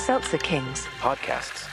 Seltzer Kings. Podcasts.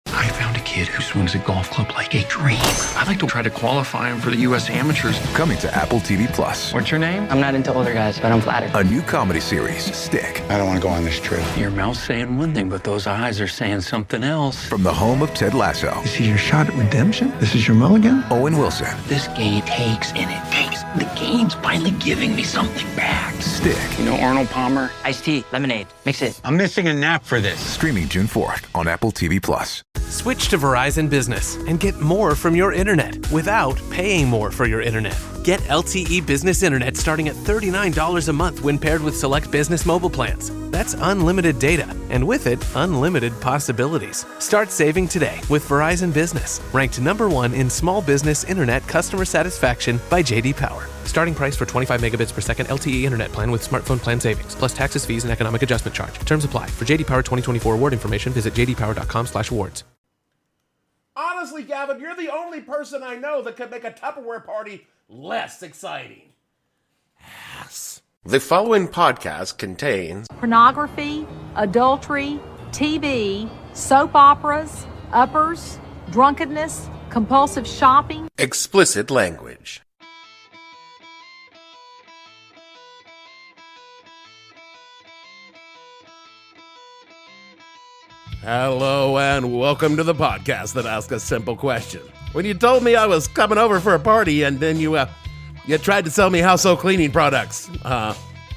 I found a kid who swings a golf club like a dream. I'd like to try to qualify him for the U.S. Amateurs. Coming to Apple TV Plus. What's your name? I'm not into older guys, but I'm flattered. A new comedy series, Stick. I don't want to go on this trip. Your mouth's saying one thing, but those eyes are saying something else. From the home of Ted Lasso. This is your shot at redemption? This is your mulligan? Owen Wilson. This game takes and it takes. The game's finally giving me something back. Stick. You know Arnold Palmer? Iced tea, lemonade, mix it. I'm missing a nap for this. Streaming June 4th on Apple TV Plus. Switch to Verizon Business and get more from your internet without paying more for your internet. Get LTE Business Internet starting at $39 a month when paired with select business mobile plans. That's unlimited data, and with it, unlimited possibilities. Start saving today with Verizon Business, ranked #1 in small business internet customer satisfaction by J.D. Power. Starting price for 25 megabits per second LTE internet plan with smartphone plan savings, plus taxes, fees, and economic adjustment charge. Terms apply. For J.D. Power 2024 award information, visit jdpower.com/awards. Honestly, Gavin, you're the only person I know that could make a Tupperware party less exciting. Yes. The following podcast contains pornography, adultery, TV, soap operas, uppers, drunkenness, compulsive shopping, explicit language. Hello and welcome to the podcast that asks a simple question. When you told me I was coming over for a party and then you tried to sell me household cleaning products,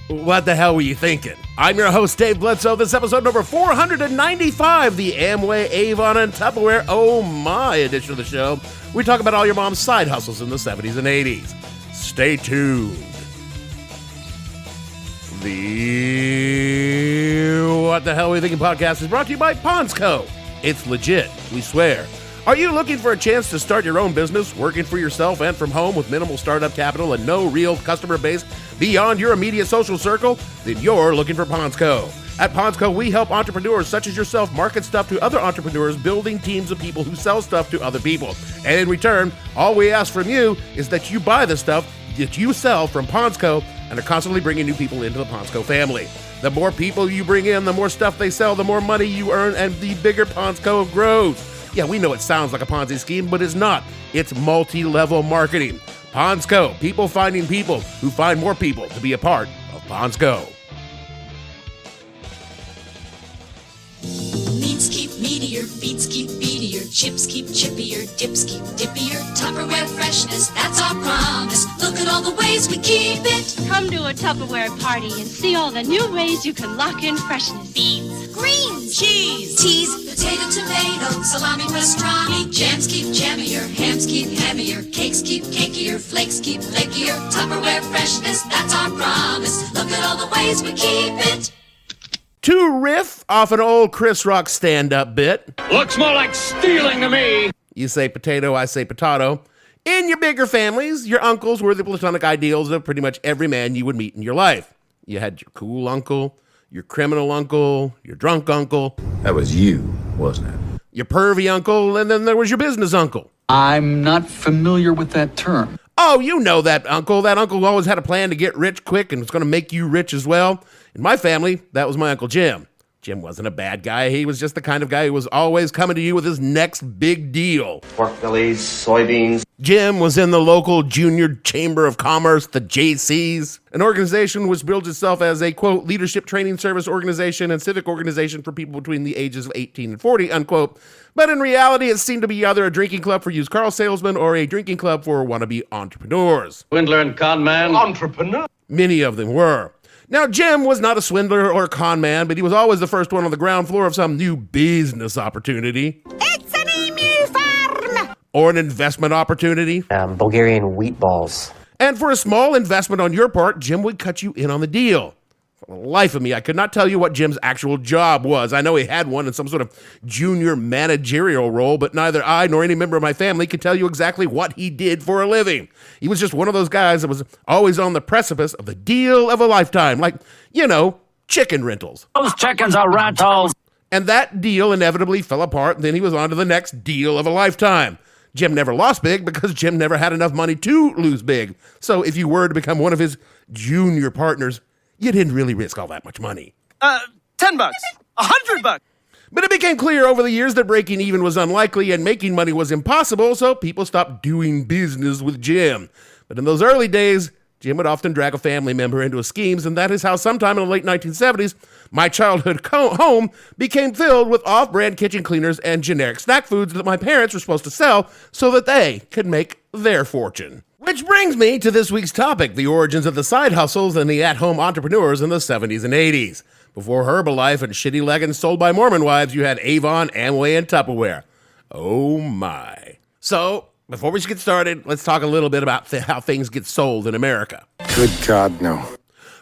what the hell were you thinking? I'm your host, Dave Bledsoe. This episode number 495, the Amway, Avon, and Tupperware, oh my edition of the show. We talk about all your mom's side hustles in the 70s and 80s. Stay tuned. The What the Hell Are We Thinking podcast is brought to you by Ponsco. It's legit, we swear. Are you looking for a chance to start your own business, working for yourself and from home with minimal startup capital and no real customer base beyond your immediate social circle? Then you're looking for Ponsco. At Ponsco, we help entrepreneurs such as yourself market stuff to other entrepreneurs, building teams of people who sell stuff to other people. And in return, all we ask from you is that you buy the stuff that you sell from Ponsco and are constantly bringing new people into the Ponsco family. The more people you bring in, the more stuff they sell, the more money you earn, and the bigger Ponsco grows. Yeah, we know it sounds like a Ponzi scheme, but it's not. It's multi-level marketing. Ponsco, people finding people who find more people to be a part of Ponsco. Meats keep meatier, beats keep beatier, chips keep chippier, dips keep dippier. Tupperware freshness, that's our promise. Look at all the ways we keep it. Come to a Tupperware party and see all the new ways you can lock in freshness. Beans, greens, cheese, teas, potato, tomato, salami, pastrami. Jams keep jammier, hams keep hammier, cakes keep cakier, flakes keep flakier. Tupperware freshness, that's our promise. Look at all the ways we keep it. To riff off an old Chris Rock stand-up bit. Looks more like stealing to me. You say potato, I say potato. In your bigger families, your uncles were the platonic ideals of pretty much every man you would meet in your life. You had your cool uncle, your criminal uncle, your drunk uncle. That was you, wasn't it? Your pervy uncle, and then there was your business uncle. I'm not familiar with that term. Oh, you know that uncle. That uncle who always had a plan to get rich quick and was going to make you rich as well. In my family, that was my Uncle Jim. Jim wasn't a bad guy. He was just the kind of guy who was always coming to you with his next big deal. Pork bellies, soybeans. Jim was in the local Junior Chamber of Commerce, the JCs, an organization which builds itself as a, quote, leadership training service organization and civic organization for people between the ages of 18 and 40, unquote. But in reality, it seemed to be either a drinking club for used car salesmen or a drinking club for wannabe entrepreneurs. Swindler and con man. Entrepreneur. Many of them were. Now, Jim was not a swindler or a con man, but he was always the first one on the ground floor of some new business opportunity. It's an emu farm! Or an investment opportunity. Bulgarian wheat balls. And for a small investment on your part, Jim would cut you in on the deal. For the life of me, I could not tell you what Jim's actual job was. I know he had one in some sort of junior managerial role, but neither I nor any member of my family could tell you exactly what he did for a living. He was just one of those guys that was always on the precipice of the deal of a lifetime, like, you know, chicken rentals. Those chickens are rentals. And that deal inevitably fell apart, and then he was on to the next deal of a lifetime. Jim never lost big because Jim never had enough money to lose big. So if you were to become one of his junior partners, you didn't really risk all that much money. $10. $100. But it became clear over the years that breaking even was unlikely and making money was impossible, so people stopped doing business with Jim. But in those early days, Jim would often drag a family member into his schemes, and that is how sometime in the late 1970s, my childhood home became filled with off-brand kitchen cleaners and generic snack foods that my parents were supposed to sell so that they could make their fortune. Which brings me to this week's topic, the origins of the side hustles and the at-home entrepreneurs in the 70s and 80s. Before Herbalife and shitty leggings sold by Mormon wives, you had Avon, Amway, and Tupperware. Oh my. So, before we get started, let's talk a little bit about how things get sold in America. Good God, no.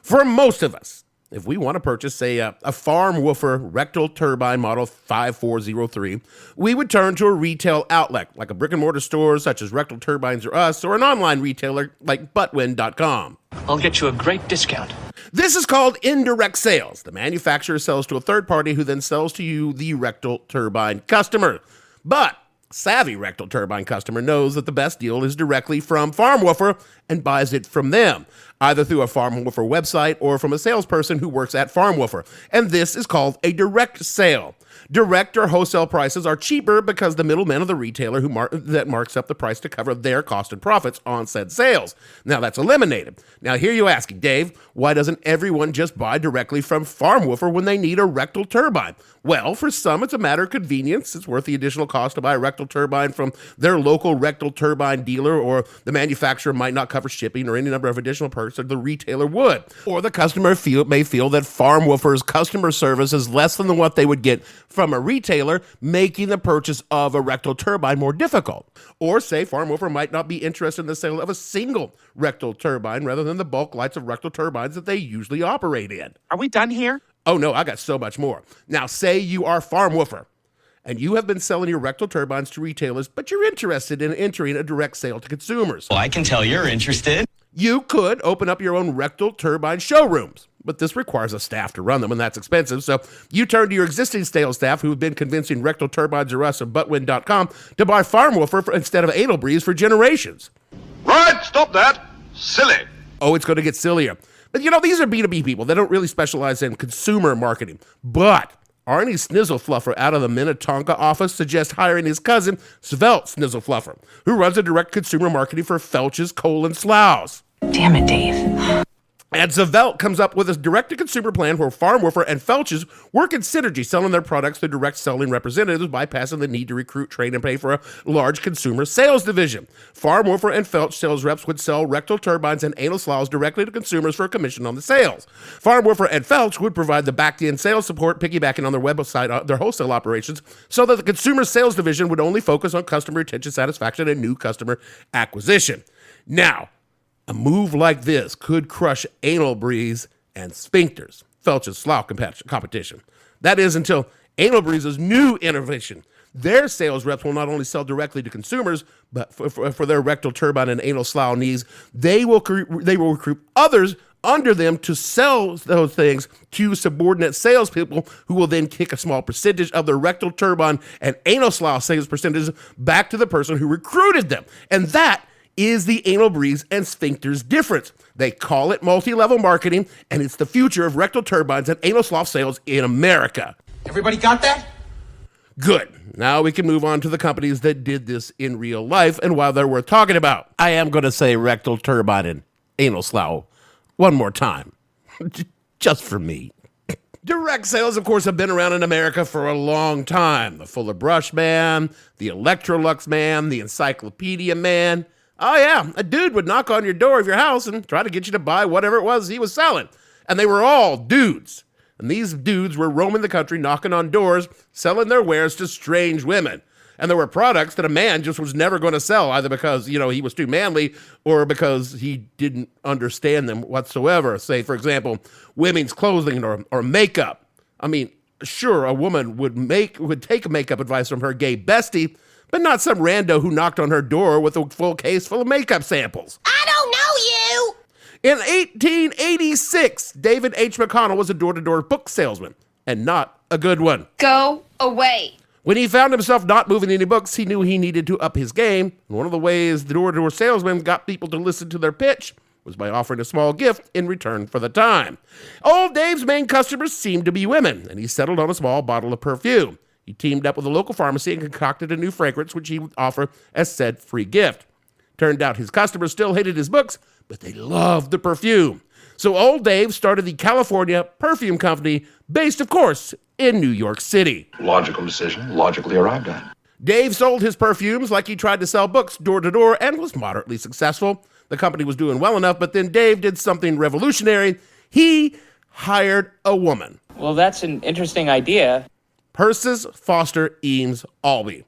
For most of us, if we want to purchase, say, a Farmwhoofer rectal turbine model 5403, we would turn to a retail outlet, like a brick-and-mortar store such as Rectal Turbines or Us, or an online retailer like buttwin.com. I'll get you a great discount. This is called indirect sales. The manufacturer sells to a third party who then sells to you, the rectal turbine customer. But savvy rectal turbine customer knows that the best deal is directly from Farmwhoofer and buys it from them, either through a Farmwhoofer website or from a salesperson who works at Farmwhoofer. And this is called a direct sale. Direct or wholesale prices are cheaper because the middleman of the retailer that marks up the price to cover their cost and profits on said sales. Now that's eliminated. Now here you asking, Dave, why doesn't everyone just buy directly from Farmwhoofer when they need a rectal turbine? Well, for some, it's a matter of convenience. It's worth the additional cost to buy a rectal turbine from their local rectal turbine dealer, or the manufacturer might not cover shipping or any number of additional perks that the retailer would. Or the customer may feel that Farmwhoofer's customer service is less than what they would get from a retailer, making the purchase of a rectal turbine more difficult. Or say Farmwhoofer might not be interested in the sale of a single rectal turbine rather than the bulk lights of rectal turbines that they usually operate in. Are we done here? Oh no, I got so much more. Now say you are Farmwhoofer and you have been selling your rectal turbines to retailers, but you're interested in entering a direct sale to consumers. Well, I can tell you're interested. You could open up your own rectal turbine showrooms, but this requires a staff to run them, and that's expensive. So you turn to your existing sales staff who have been convincing Rectal Turbines or Us or buttwin.com to buy Farmwhoofer instead of Anal Breeze for generations. Right, stop that. Silly. Oh, it's going to get sillier. But these are B2B people. They don't really specialize in consumer marketing. But Arnie Snizzlefluffer out of the Minnetonka office suggests hiring his cousin, Svelte Snizzlefluffer, who runs a direct consumer marketing for Felch's Sloughs. Damn it, Dave. And Svelte comes up with a direct-to-consumer plan where Farmwhoofer and Felch's work in synergy, selling their products to direct selling representatives, bypassing the need to recruit, train, and pay for a large consumer sales division. Farmwhoofer and Felch sales reps would sell rectal turbines and anal sloughs directly to consumers for a commission on the sales. Farmwhoofer and Felch would provide the back-end sales support, piggybacking on their website, their wholesale operations, so that the consumer sales division would only focus on customer retention, satisfaction, and new customer acquisition. Now, a move like this could crush Anal Breeze and Sphincters, Felch's slough competition. That is until Anal Breeze's new innovation. Their sales reps will not only sell directly to consumers, but for their rectal turbine and anal slough needs, they will recruit others under them to sell those things to subordinate salespeople who will then kick a small percentage of their rectal turbine and anal slough sales percentages back to the person who recruited them. And that is the Anal Breeze and Sphincters difference. They call it multi-level marketing, and it's the future of rectal turbines and anal slough sales in America. Everybody got that? Good. Now we can move on to the companies that did this in real life and why they're worth talking about. I am going to say rectal turbine and anal slough one more time, just for me. Direct sales, of course, have been around in America for a long time. The Fuller Brush Man, the Electrolux Man, the Encyclopedia Man. Oh yeah, a dude would knock on your door of your house and try to get you to buy whatever it was he was selling. And they were all dudes. And these dudes were roaming the country, knocking on doors, selling their wares to strange women. And there were products that a man just was never going to sell, either because, he was too manly or because he didn't understand them whatsoever. Say, for example, women's clothing or makeup. I mean, sure, a woman would take makeup advice from her gay bestie, but not some rando who knocked on her door with a full case full of makeup samples. I don't know you! In 1886, David H. McConnell was a door-to-door book salesman, and not a good one. Go away. When he found himself not moving any books, he knew he needed to up his game. And one of the ways the door-to-door salesman got people to listen to their pitch was by offering a small gift in return for the time. Old Dave's main customers seemed to be women, and he settled on a small bottle of perfume. He teamed up with a local pharmacy and concocted a new fragrance, which he would offer as said free gift. Turned out his customers still hated his books, but they loved the perfume. So Old Dave started the California Perfume Company, based, of course, in New York City. Logical decision, logically arrived at. Dave sold his perfumes like he tried to sell books door to door and was moderately successful. The company was doing well enough, but then Dave did something revolutionary. He hired a woman. Well, that's an interesting idea. Persis Foster Eames Albee.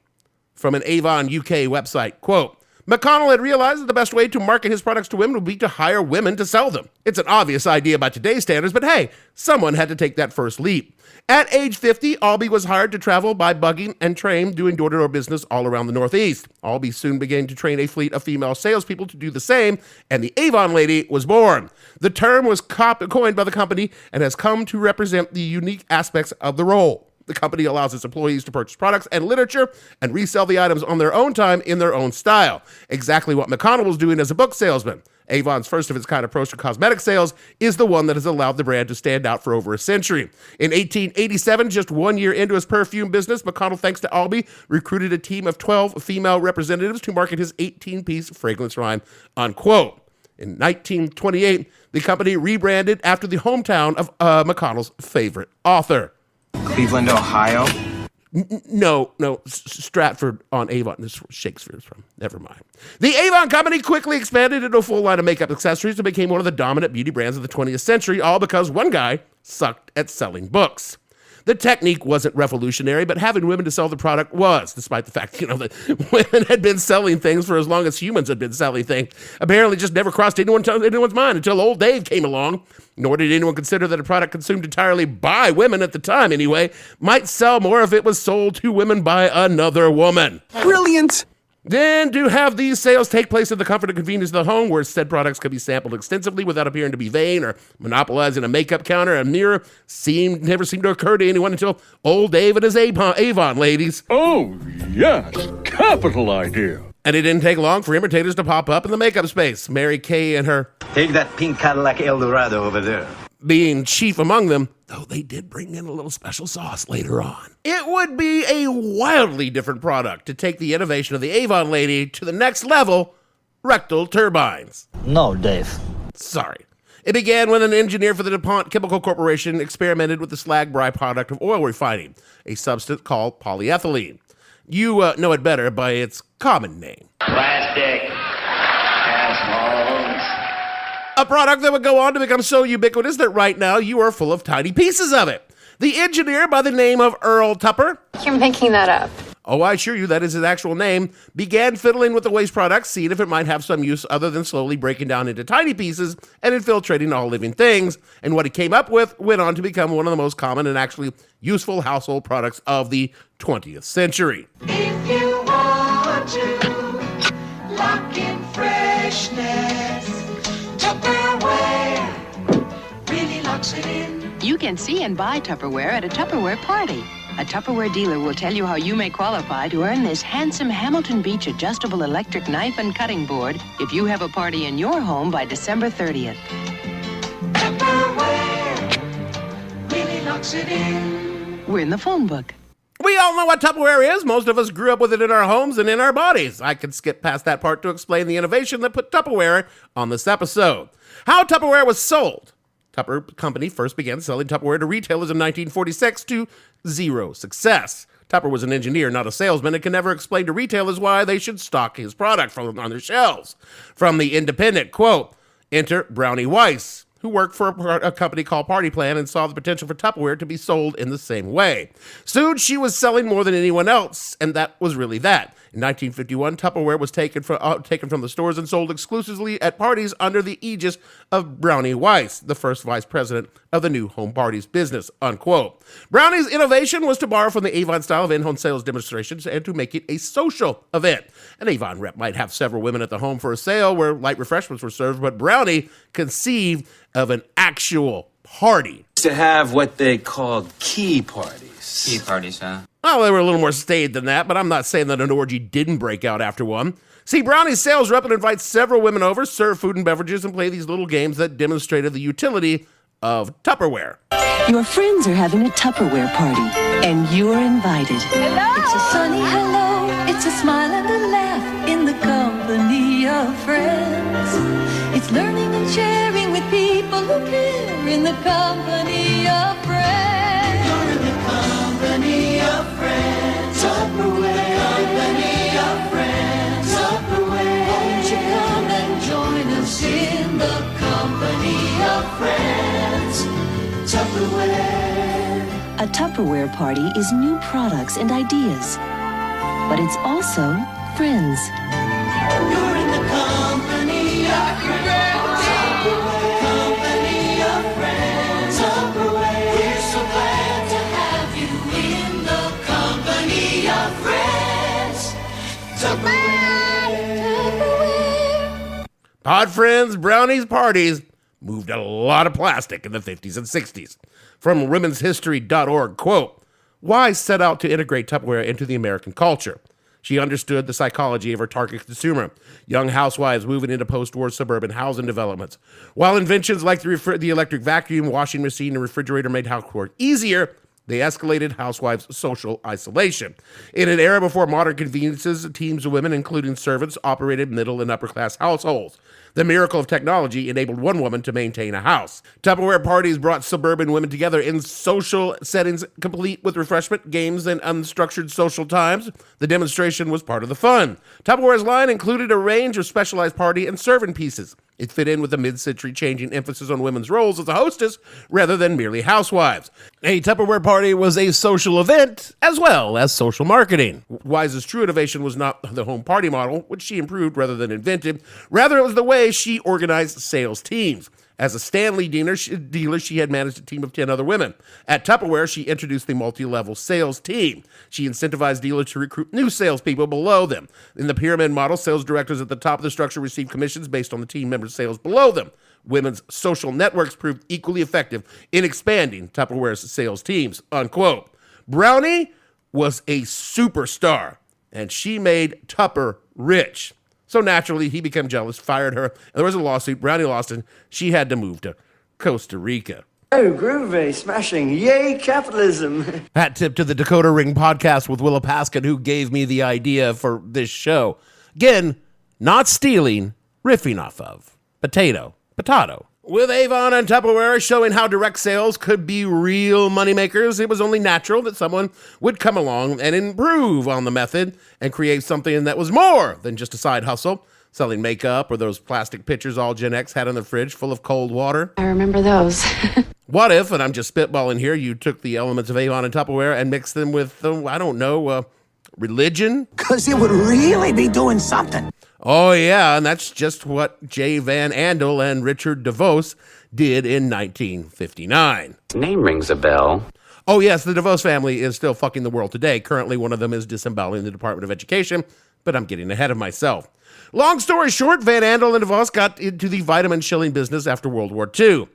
From an Avon UK website, quote, McConnell had realized that the best way to market his products to women would be to hire women to sell them. It's an obvious idea by today's standards, but hey, someone had to take that first leap. At age 50, Albee was hired to travel by bugging and train doing door-to-door business all around the Northeast. Albee soon began to train a fleet of female salespeople to do the same, and the Avon lady was born. The term was coined by the company and has come to represent the unique aspects of the role. The company allows its employees to purchase products and literature and resell the items on their own time in their own style. Exactly what McConnell was doing as a book salesman. Avon's first of its kind approach to cosmetic sales is the one that has allowed the brand to stand out for over a century. In 1887, just 1 year into his perfume business, McConnell, thanks to Albee, recruited a team of 12 female representatives to market his 18-piece fragrance line, unquote. In 1928, the company rebranded after the hometown of McConnell's favorite author. Cleveland, Ohio? No, Stratford on Avon. This is where Shakespeare's from. Never mind. The Avon company quickly expanded into a full line of makeup accessories and became one of the dominant beauty brands of the 20th century, all because one guy sucked at selling books. The technique wasn't revolutionary, but having women to sell the product was, despite the fact, that women had been selling things for as long as humans had been selling things. Apparently just never crossed anyone's mind until Old Dave came along. Nor did anyone consider that a product consumed entirely by women at the time anyway might sell more if it was sold to women by another woman. Brilliant! Then to have these sales take place in the comfort and convenience of the home, where said products could be sampled extensively without appearing to be vain or monopolizing a makeup counter and mirror, never seemed to occur to anyone until Old Dave and his Avon ladies. Oh, yes. Capital idea. And it didn't take long for imitators to pop up in the makeup space. Mary Kay and her... Take that pink Cadillac Eldorado over there. Being chief among them, though they did bring in a little special sauce later on. It would be a wildly different product to take the innovation of the Avon lady to the next level, rectal turbines. No, Dave. Sorry. It began when an engineer for the DuPont Chemical Corporation experimented with the slag byproduct of oil refining, a substance called polyethylene. You know it better by its common name. Plastic. Assholes. A product that would go on to become so ubiquitous that right now you are full of tiny pieces of it. The engineer by the name of Earl Tupper, You're making that up. oh, I assure you that is his actual name, began fiddling with the waste product, seeing if it might have some use other than slowly breaking down into tiny pieces and infiltrating all living things. And what he came up with went on to become one of the most common and actually useful household products of the 20th century. If you want to lock in freshness, Tupperware really locks it in. You can see and buy Tupperware at a Tupperware party. A Tupperware dealer will tell you how you may qualify to earn this handsome Hamilton Beach adjustable electric knife and cutting board if you have a party in your home by December 30th. Tupperware really locks it in. We're in the phone book. We all know what Tupperware is. Most of us grew up with it in our homes and in our bodies. I could skip past that part to explain the innovation that put Tupperware on this episode. How Tupperware was sold. Tupper Company first began selling Tupperware to retailers in 1946 to zero success. Tupper was an engineer, not a salesman, and can never explain to retailers why they should stock his product on their shelves. From the Independent, quote, enter Brownie Weiss, who worked for a company called Party Plan and saw the potential for Tupperware to be sold in the same way. Soon, she was selling more than anyone else, and that was really that. In 1951, Tupperware was taken from the stores and sold exclusively at parties under the aegis of Brownie Weiss, the first vice president of the new home parties business, unquote. Brownie's innovation was to borrow from the Avon style of in-home sales demonstrations and to make it a social event. An Avon rep might have several women at the home for a sale where light refreshments were served, but Brownie conceived of an actual party. To have what they called key parties. Key parties, huh? Well, they were a little more staid than that, but I'm not saying that an orgy didn't break out after one. See, Brownie's sales rep would invite several women over, serve food and beverages, and play these little games that demonstrated the utility of Tupperware. Your friends are having a Tupperware party, and you're invited. Hello. It's a sunny hello. It's a smile and a laugh in the company of friends. It's learning and sharing with people who care in the company of friends. You're in the company of friends. Tupperware. Company of friends. Tupperware. Won't you come and join us in the company of friends? Tupperware. A Tupperware party is new products and ideas, but it's also friends. You're in the company of friends. Tupperware. Company of friends. Tupperware. We're so glad to have you in the company of friends. Tupperware. Tupperware. Pod Friends Brownies parties moved a lot of plastic in the 50s and 60s. From womenshistory.org, quote, "Why set out to integrate Tupperware into the American culture? She understood the psychology of her target consumer, young housewives moving into post-war suburban housing developments. While inventions like the electric vacuum, washing machine, and refrigerator made housework easier, they escalated housewives' social isolation. In an era before modern conveniences, teams of women, including servants, operated middle and upper-class households. The miracle of technology enabled one woman to maintain a house. Tupperware parties brought suburban women together in social settings, complete with refreshment, games, and unstructured social times. The demonstration was part of the fun. Tupperware's line included a range of specialized party and serving pieces. It fit in with the mid-century changing emphasis on women's roles as a hostess rather than merely housewives. A Tupperware party was a social event as well as social marketing. Wise's true innovation was not the home party model, which she improved rather than invented. Rather, it was the way she organized sales teams. As a Stanley dealer, she had managed a team of 10 other women. At Tupperware, she introduced the multi-level sales team. She incentivized dealers to recruit new salespeople below them. In the pyramid model, sales directors at the top of the structure received commissions based on the team members' sales below them. Women's social networks proved equally effective in expanding Tupperware's sales teams, unquote. Brownie was a superstar, and she made Tupper rich. So naturally, he became jealous, fired her, and there was a lawsuit. Brownie lost, and she had to move to Costa Rica. Oh, groovy, smashing, yay, capitalism. Hat tip to the Dakota Ring podcast with Willa Paskin, who gave me the idea for this show. Again, not stealing, riffing off of. Potato. With Avon and Tupperware showing how direct sales could be real moneymakers, it was only natural that someone would come along and improve on the method and create something that was more than just a side hustle, selling makeup or those plastic pitchers all Gen X had in the fridge full of cold water. I remember those. What if, and I'm just spitballing here, you took the elements of Avon and Tupperware and mixed them with, religion? Because it would really be doing something. Oh, yeah, and that's just what J. Van Andel and Richard DeVos did in 1959. Name rings a bell. Oh, yes, the DeVos family is still fucking the world today. Currently, one of them is disemboweling the Department of Education, but I'm getting ahead of myself. Long story short, Van Andel and DeVos got into the vitamin shilling business after World War II.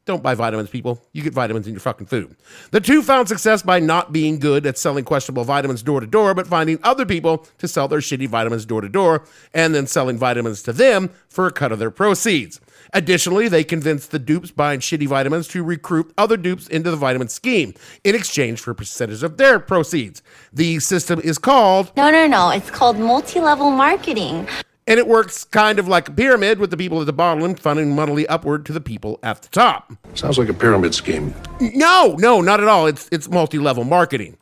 Don't buy vitamins, people. You get vitamins in your fucking food. The two found success by not being good at selling questionable vitamins door to door, but finding other people to sell their shitty vitamins door to door, and then selling vitamins to them for a cut of their proceeds. Additionally, they convinced the dupes buying shitty vitamins to recruit other dupes into the vitamin scheme in exchange for a percentage of their proceeds. The system is called... No. It's called multi-level marketing. And it works kind of like a pyramid with the people at the bottom funding monthly upward to the people at the top. Sounds like a pyramid scheme. No, not at all. It's multi-level marketing.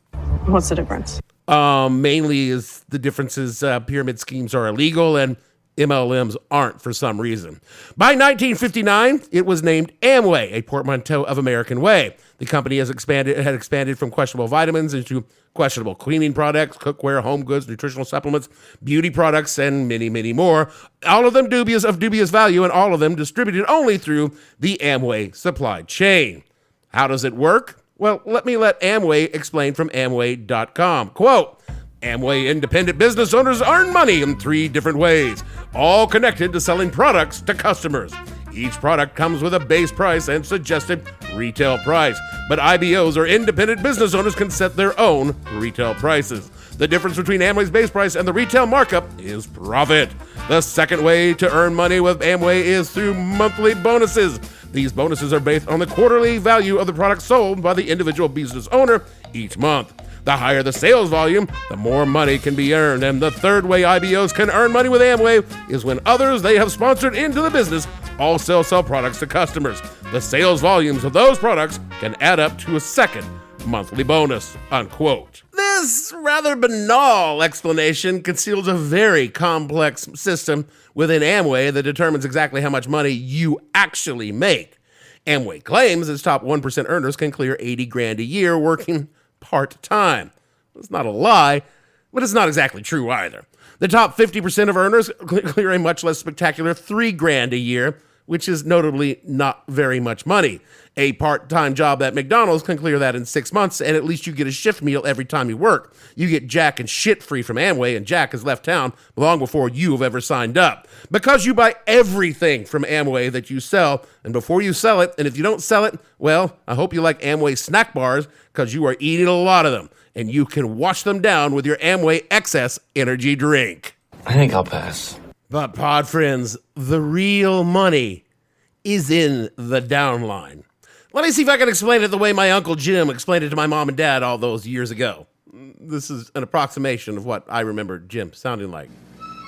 What's the difference? Mainly is the difference is pyramid schemes are illegal and MLMs aren't for some reason. By 1959, it was named Amway, a portmanteau of American Way. The company had expanded from questionable vitamins into questionable cleaning products, cookware, home goods, nutritional supplements, beauty products, and many, many more. All of them dubious value, and all of them distributed only through the Amway supply chain. How does it work? Well, let Amway explain from Amway.com. Quote, Amway independent business owners earn money in 3 different ways, all connected to selling products to customers. Each product comes with a base price and suggested retail price. But IBOs or independent business owners can set their own retail prices. The difference between Amway's base price and the retail markup is profit. The second way to earn money with Amway is through monthly bonuses. These bonuses are based on the quarterly value of the product sold by the individual business owner each month. The higher the sales volume, the more money can be earned. And the third way IBOs can earn money with Amway is when others they have sponsored into the business also sell products to customers. The sales volumes of those products can add up to a second monthly bonus, unquote. This rather banal explanation conceals a very complex system within Amway that determines exactly how much money you actually make. Amway claims its top 1% earners can clear $80,000 a year working part-time. It's not a lie, but it's not exactly true either. The top 50% of earners clear a much less spectacular $3,000 a year, which is notably not very much money. A part-time job at McDonald's can clear that in 6 months, and at least you get a shift meal every time you work. You get Jack and shit free from Amway, and Jack has left town long before you have ever signed up. Because you buy everything from Amway that you sell, and before you sell it, and if you don't sell it, well, I hope you like Amway snack bars, because you are eating a lot of them, and you can wash them down with your Amway Excess energy drink. I think I'll pass. But pod friends, the real money is in the downline. Let me see if I can explain it the way my Uncle Jim explained it to my mom and dad all those years ago. This is an approximation of what I remember Jim sounding like.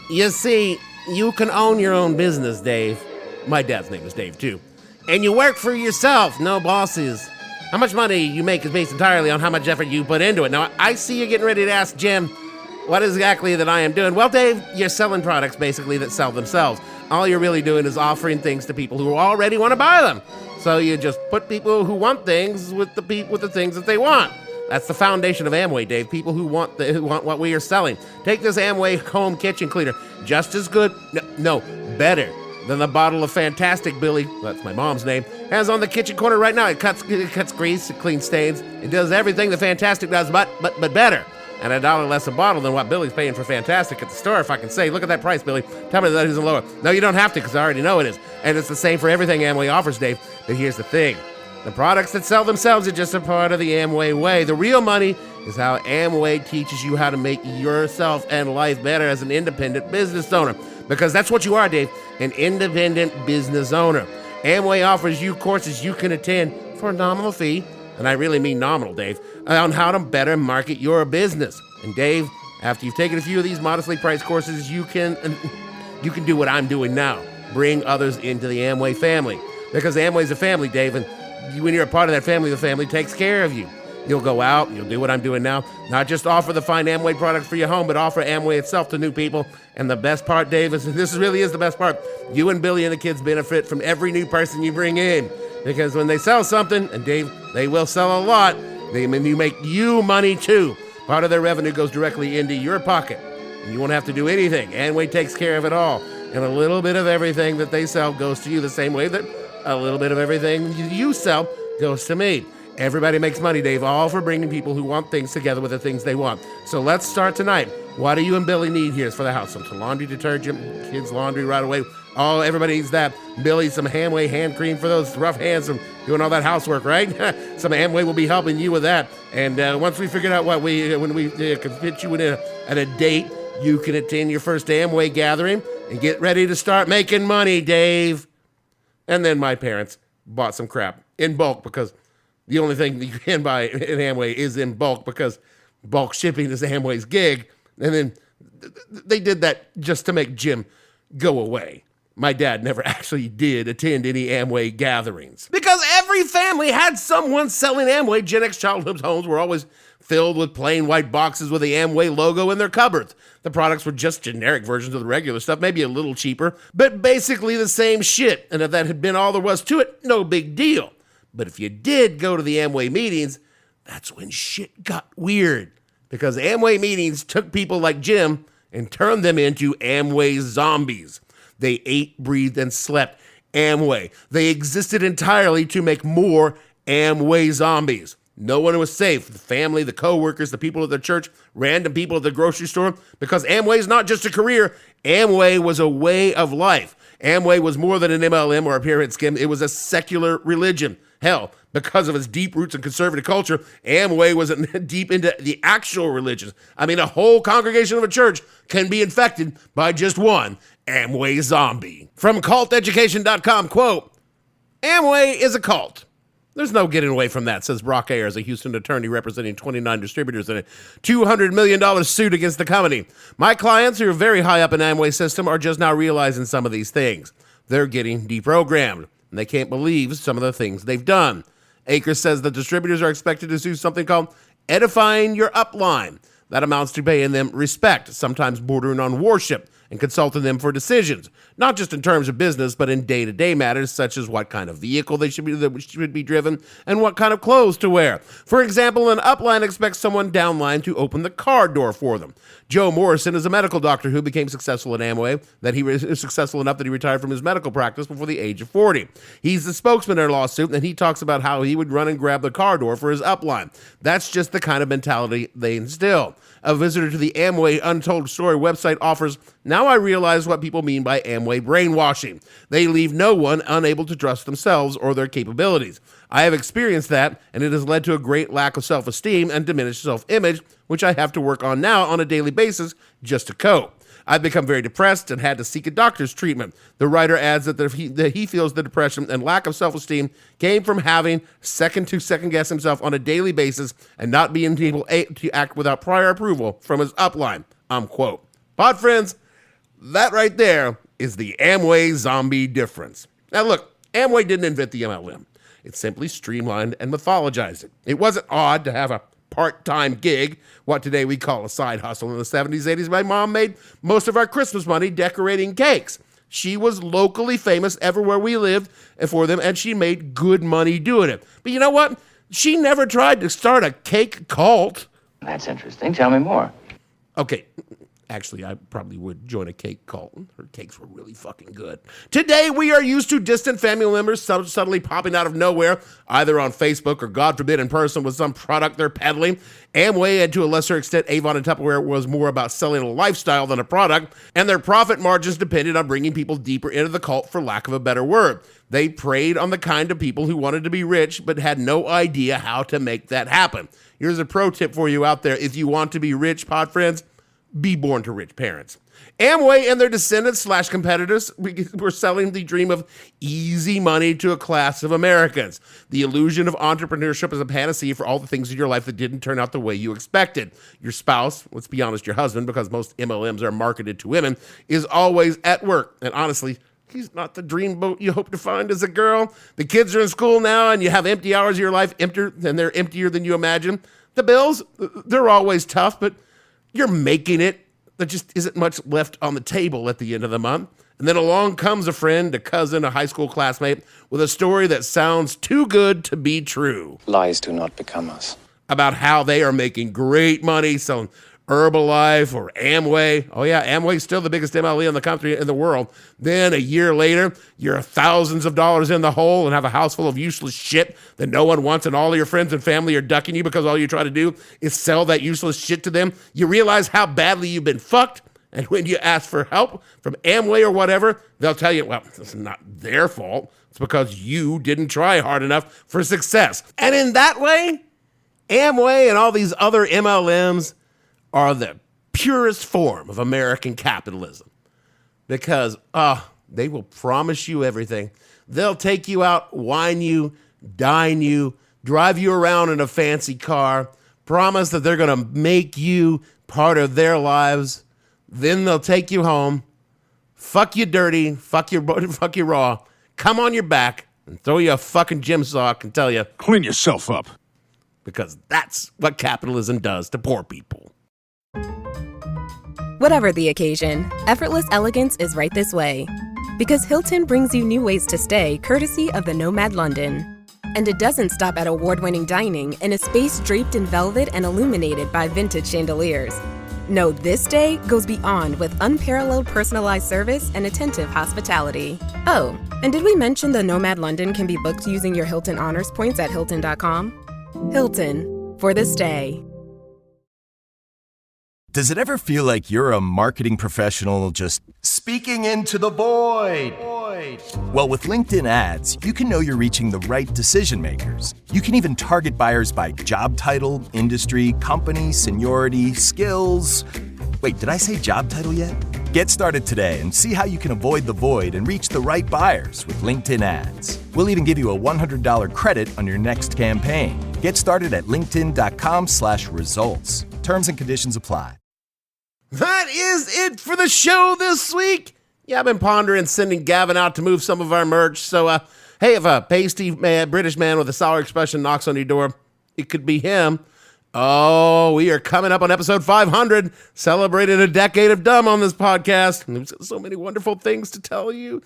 You see, you can own your own business, Dave. My dad's name is Dave, too. And you work for yourself, no bosses. How much money you make is based entirely on how much effort you put into it. Now, I see you getting ready to ask Jim, what exactly that I am doing? Well, Dave, you're selling products, basically, that sell themselves. All you're really doing is offering things to people who already want to buy them. So you just put people who want things with the things that they want. That's the foundation of Amway, Dave. People who want what we are selling. Take this Amway home kitchen cleaner. Just as good, no, better than the bottle of Fantastic Billy, that's my mom's name, has on the kitchen corner right now. It cuts grease, it cleans stains. It does everything the Fantastic does, but better. And $1 less a bottle than what Billy's paying for Fantastic at the store, if I can say. Look at that price, Billy. Tell me that isn't lower. No, you don't have to, because I already know it is. And it's the same for everything Amway offers, Dave. But here's the thing. The products that sell themselves are just a part of the Amway way. The real money is how Amway teaches you how to make yourself and life better as an independent business owner. Because that's what you are, Dave, an independent business owner. Amway offers you courses you can attend for a nominal fee, and I really mean nominal, Dave, on how to better market your business. And Dave, after you've taken a few of these modestly priced courses, you can do what I'm doing now. Bring others into the Amway family. Because Amway's a family, Dave, and when you're a part of that family, the family takes care of you. You'll go out, you'll do what I'm doing now, not just offer the fine Amway products for your home, but offer Amway itself to new people. And the best part, Dave, is this really is the best part. You and Billy and the kids benefit from every new person you bring in. Because when they sell something, and Dave, they will sell a lot, you make you money too. Part of their revenue goes directly into your pocket. And you won't have to do anything. Amway takes care of it all. And a little bit of everything that they sell goes to you the same way that a little bit of everything you sell goes to me. Everybody makes money, Dave, all for bringing people who want things together with the things they want. So let's start tonight. What do you and Billy need here for the house? Some laundry detergent, kids' laundry right away. Oh, everybody needs that. Billy, some Amway hand cream for those rough hands from doing all that housework, right? Some Amway will be helping you with that. And once we figure out when we can fit you at a date, you can attend your first Amway gathering and get ready to start making money, Dave. And then my parents bought some crap in bulk because the only thing that you can buy in Amway is in bulk because bulk shipping is Amway's gig. And then they did that just to make Jim go away. My dad never actually did attend any Amway gatherings. Because every family had someone selling Amway. Gen X childhood homes were always filled with plain white boxes with the Amway logo in their cupboards. The products were just generic versions of the regular stuff, maybe a little cheaper, but basically the same shit. And if that had been all there was to it, no big deal. But if you did go to the Amway meetings, that's when shit got weird. Because Amway meetings took people like Jim and turned them into Amway zombies. They ate, breathed, and slept Amway. They existed entirely to make more Amway zombies. No one was safe. The family, the co-workers, the people at the church, random people at the grocery store. Because Amway is not just a career. Amway was a way of life. Amway was more than an MLM or a pyramid scheme. It was a secular religion. Hell, because of its deep roots in conservative culture, Amway was deep into the actual religions. I mean, a whole congregation of a church can be infected by just one Amway zombie. From culteducation.com, quote, Amway is a cult. There's no getting away from that, says Brock Ayers, a Houston attorney representing 29 distributors in a $200 million suit against the company. My clients, who are very high up in Amway's system, are just now realizing some of these things. They're getting deprogrammed, and they can't believe some of the things they've done. Akers says the distributors are expected to do something called edifying your upline. That amounts to paying them respect, sometimes bordering on worship, and consulting them for decisions, not just in terms of business, but in day-to-day matters such as what kind of vehicle they should be driven and what kind of clothes to wear. For example, an upline expects someone downline to open the car door for them. Joe Morrison is a medical doctor who became successful at Amway, that he was successful enough that he retired from his medical practice before the age of 40. He's the spokesman in a lawsuit, and he talks about how he would run and grab the car door for his upline. That's just the kind of mentality they instill. A visitor to the Amway Untold Story website offers, now I realize what people mean by Amway brainwashing. They leave no one unable to trust themselves or their capabilities. I have experienced that, and it has led to a great lack of self-esteem and diminished self-image, which I have to work on now on a daily basis just to cope. I've become very depressed and had to seek a doctor's treatment. The writer adds that he feels the depression and lack of self-esteem came from having second guess himself on a daily basis and not being able to act without prior approval from his upline, unquote. Pod friends, that right there is the Amway zombie difference. Now look, Amway didn't invent the MLM. It simply streamlined and mythologized it. It wasn't odd to have a part-time gig, what today we call a side hustle. In the 70s, 80s, my mom made most of our Christmas money decorating cakes. She was locally famous everywhere we lived for them, and she made good money doing it. But you know what? She never tried to start a cake cult. That's interesting. Tell me more. Okay, actually, I probably would join a cake cult. Her cakes were really fucking good. Today, we are used to distant family members suddenly popping out of nowhere, either on Facebook or, God forbid, in person with some product they're peddling. Amway, and to a lesser extent, Avon and Tupperware, was more about selling a lifestyle than a product, and their profit margins depended on bringing people deeper into the cult, for lack of a better word. They preyed on the kind of people who wanted to be rich but had no idea how to make that happen. Here's a pro tip for you out there. If you want to be rich, pod friends, be born to rich parents. Amway and their descendants / competitors were selling the dream of easy money to a class of Americans. The illusion of entrepreneurship is a panacea for all the things in your life that didn't turn out the way you expected. Your spouse, let's be honest, your husband, because most MLMs are marketed to women, is always at work. And honestly, he's not the dreamboat you hope to find as a girl. The kids are in school now, and you have empty hours of your life, and they're emptier than you imagine. The bills, they're always tough, but you're making it. There just isn't much left on the table at the end of the month. And then along comes a friend, a cousin, a high school classmate with a story that sounds too good to be true. Lies do not become us. About how they are making great money selling Herbalife or Amway. Oh yeah, Amway's still the biggest MLM in the country, in the world. Then a year later, you're thousands of dollars in the hole and have a house full of useless shit that no one wants, and all of your friends and family are ducking you because all you try to do is sell that useless shit to them. You realize how badly you've been fucked, and when you ask for help from Amway or whatever, they'll tell you, well, it's not their fault. It's because you didn't try hard enough for success. And in that way, Amway and all these other MLMs are the purest form of American capitalism, because they will promise you everything. They'll take you out, wine you, dine you, drive you around in a fancy car, promise that they're going to make you part of their lives. Then they'll take you home, fuck you dirty, fuck you raw, come on your back and throw you a fucking gym sock and tell you, clean yourself up. Because that's what capitalism does to poor people. Whatever the occasion, effortless elegance is right this way. Because Hilton brings you new ways to stay courtesy of the Nomad London. And it doesn't stop at award-winning dining in a space draped in velvet and illuminated by vintage chandeliers. No, this day goes beyond with unparalleled personalized service and attentive hospitality. Oh, and did we mention the Nomad London can be booked using your Hilton Honors points at Hilton.com? Hilton, for the stay. Does it ever feel like you're a marketing professional just speaking into the void? Well, with LinkedIn ads, you can know you're reaching the right decision makers. You can even target buyers by job title, industry, company, seniority, skills. Wait, did I say job title yet? Get started today and see how you can avoid the void and reach the right buyers with LinkedIn ads. We'll even give you a $100 credit on your next campaign. Get started at linkedin.com/results. Terms and conditions apply. That is it for the show this week. Yeah, I've been pondering sending Gavin out to move some of our merch. So, hey, if a pasty British man with a sour expression knocks on your door, it could be him. Oh, we are coming up on episode 500, celebrating a decade of dumb on this podcast. And there's so many wonderful things to tell you.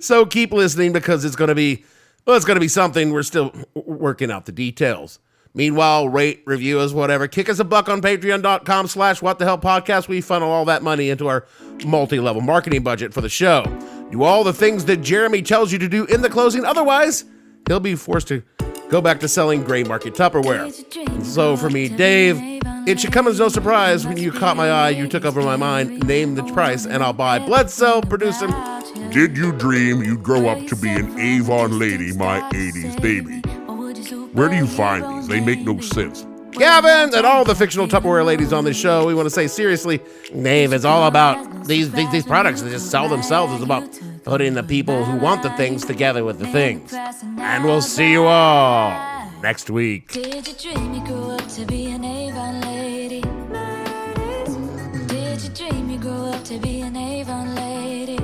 So keep listening because it's going to be something. We're still working out the details. Meanwhile, rate, review us, whatever. Kick us a buck on patreon.com/whatthehellpodcast. We funnel all that money into our multi-level marketing budget for the show. Do all the things that Jeremy tells you to do in the closing. Otherwise, he'll be forced to go back to selling gray market Tupperware. And so for me, Dave, it should come as no surprise when you caught my eye, you took over my mind, name the price, and I'll buy Bledsoe, producer. Did you dream you'd grow up to be an Avon lady, my 80s baby? Where do you find these? They make no sense. Gavin and all the fictional Tupperware ladies on this show, we want to say seriously, Dave, it's all about these products that just sell themselves. It's about putting the people who want the things together with the things. And we'll see you all next week. Did you dream you grew up to be an Avon lady? Did you dream you grew up to be an Avon lady?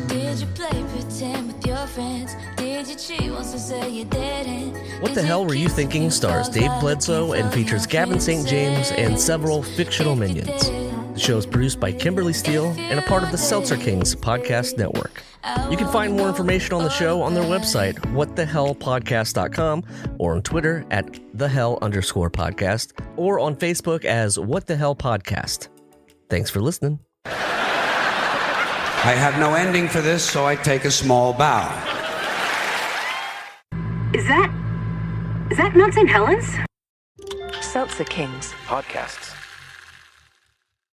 Did you play pretend with your friends? Did you cheat once to say you didn't? What the Hell Were You Thinking stars Dave Bledsoe and features Gavin St. James and several fictional minions. The show is produced by Kimberly Steele and a part of the Seltzer Kings podcast network. You can find more information on the show on their website, whatthehellpodcast.com, or on Twitter at @thehell_podcast, or on Facebook as What the Hell Podcast. Thanks for listening. I have no ending for this, so I take a small bow. Is that Mount St. Helens? Seltzer Kings podcasts.